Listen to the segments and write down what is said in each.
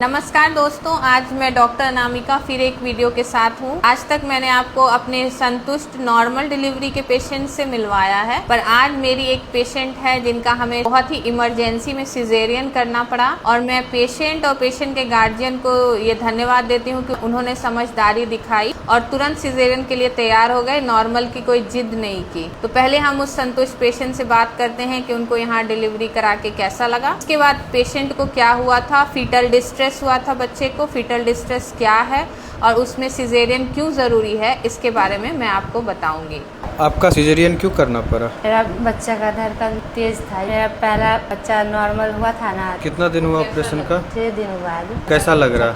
नमस्कार दोस्तों, आज मैं डॉक्टर अनामिका फिर एक वीडियो के साथ हूँ। आज तक मैंने आपको अपने संतुष्ट नॉर्मल डिलीवरी के पेशेंट से मिलवाया है, पर आज मेरी एक पेशेंट है जिनका हमें बहुत ही इमरजेंसी में सिजेरियन करना पड़ा और मैं पेशेंट और पेशेंट के गार्जियन को ये धन्यवाद देती हूँ कि उन्होंने समझदारी दिखाई और तुरंत सिजेरियन के लिए तैयार हो गए, नॉर्मल की कोई जिद नहीं की। तो पहले हम उस संतुष्ट पेशेंट से बात करते हैं कि उनको यहाँ डिलीवरी करा के कैसा लगा। उसके बाद पेशेंट को क्या हुआ था, फीटल डिस्ट्रेस हुआ था बच्चे को, फीटल डिस्ट्रेस क्या है और उसमें सिजेरियन क्यों ज़रूरी है, इसके बारे में मैं आपको बताऊंगी। आपका सिजेरियन क्यों करना पड़ा? मेरा बच्चा का धड़कन तेज था। मेरा पहला बच्चा नॉर्मल हुआ था ना। कितना दिन हुआ ऑपरेशन का? 6 दिन हुआ अभी। कैसा लग रहा?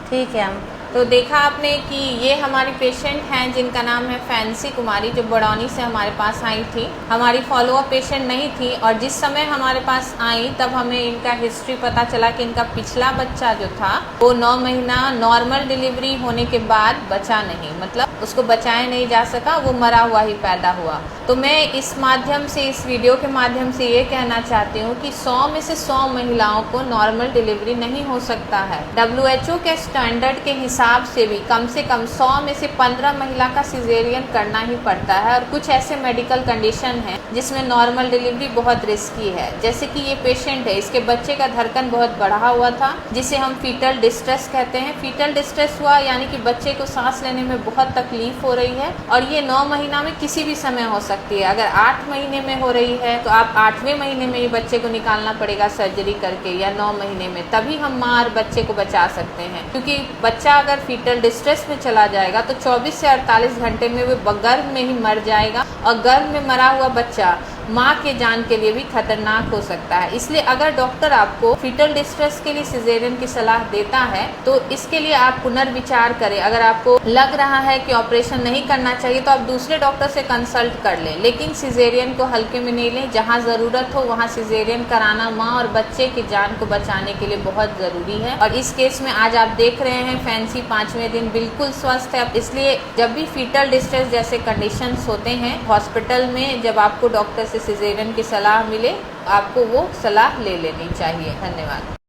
ठीक है। हम तो देखा आपने कि ये हमारी पेशेंट हैं जिनका नाम है फैंसी कुमारी, जो बड़ौनी से हमारे पास आई थी। हमारी फॉलोअप पेशेंट नहीं थी और जिस समय हमारे पास आई तब हमें इनका हिस्ट्री पता चला कि इनका पिछला बच्चा जो था वो 9 महीना नॉर्मल डिलीवरी होने के बाद बचा नहीं, मतलब उसको बचाया नहीं जा सका, वो मरा हुआ ही पैदा हुआ। तो मैं इस माध्यम से, इस वीडियो के माध्यम से ये कहना चाहती हूँ कि 100 में से 100 महिलाओं को नॉर्मल डिलीवरी नहीं हो सकता है। WHO के स्टैंडर्ड के हिसाब से भी कम से कम 100 में से 15 महिला का सिजेरियन करना ही पड़ता है और कुछ ऐसे मेडिकल कंडीशन हैं जिसमें नॉर्मल डिलीवरी बहुत रिस्की है। जैसे कि ये पेशेंट है, इसके बच्चे का धड़कन बहुत बढ़ा हुआ था जिसे हम फीटल डिस्ट्रेस कहते हैं। फीटल डिस्ट्रेस हुआ यानी कि बच्चे को सांस लेने में बहुत तकलीफ हो रही है और ये 9 महीना में किसी भी समय हो सकती है। अगर 8 महीने में हो रही है तो आप 8वें महीने में ये बच्चे को निकालना पड़ेगा सर्जरी करके, या 9 महीने में, तभी हम माँ और बच्चे को बचा सकते हैं। क्योंकि बच्चा अगर फीटल डिस्ट्रेस में चला जाएगा तो 24 से 48 घंटे में वो गर्भ में ही मर जाएगा और गर्भ में मरा हुआ बच्चा माँ के जान के लिए भी खतरनाक हो सकता है। इसलिए अगर डॉक्टर आपको फीटल डिस्ट्रेस के लिए सिजेरियन की सलाह देता है तो इसके लिए आप पुनर्विचार करें। अगर आपको लग रहा है कि ऑपरेशन नहीं करना चाहिए तो आप दूसरे डॉक्टर से कंसल्ट कर लें, लेकिन सिजेरियन को हल्के में नहीं लें। जहाँ ज़रूरत हो वहाँ सिजेरियन कराना माँ और बच्चे की जान को बचाने के लिए बहुत ज़रूरी है। और इस केस में आज आप देख रहे हैं फैंसी 5वें दिन बिल्कुल स्वस्थ है। इसलिए जब भी फीटल डिस्ट्रेस जैसे कंडीशंस होते हैं हॉस्पिटल में, जब आपको डॉक्टर से सिजेरियन की सलाह मिले, आपको वो सलाह ले लेनी चाहिए। धन्यवाद।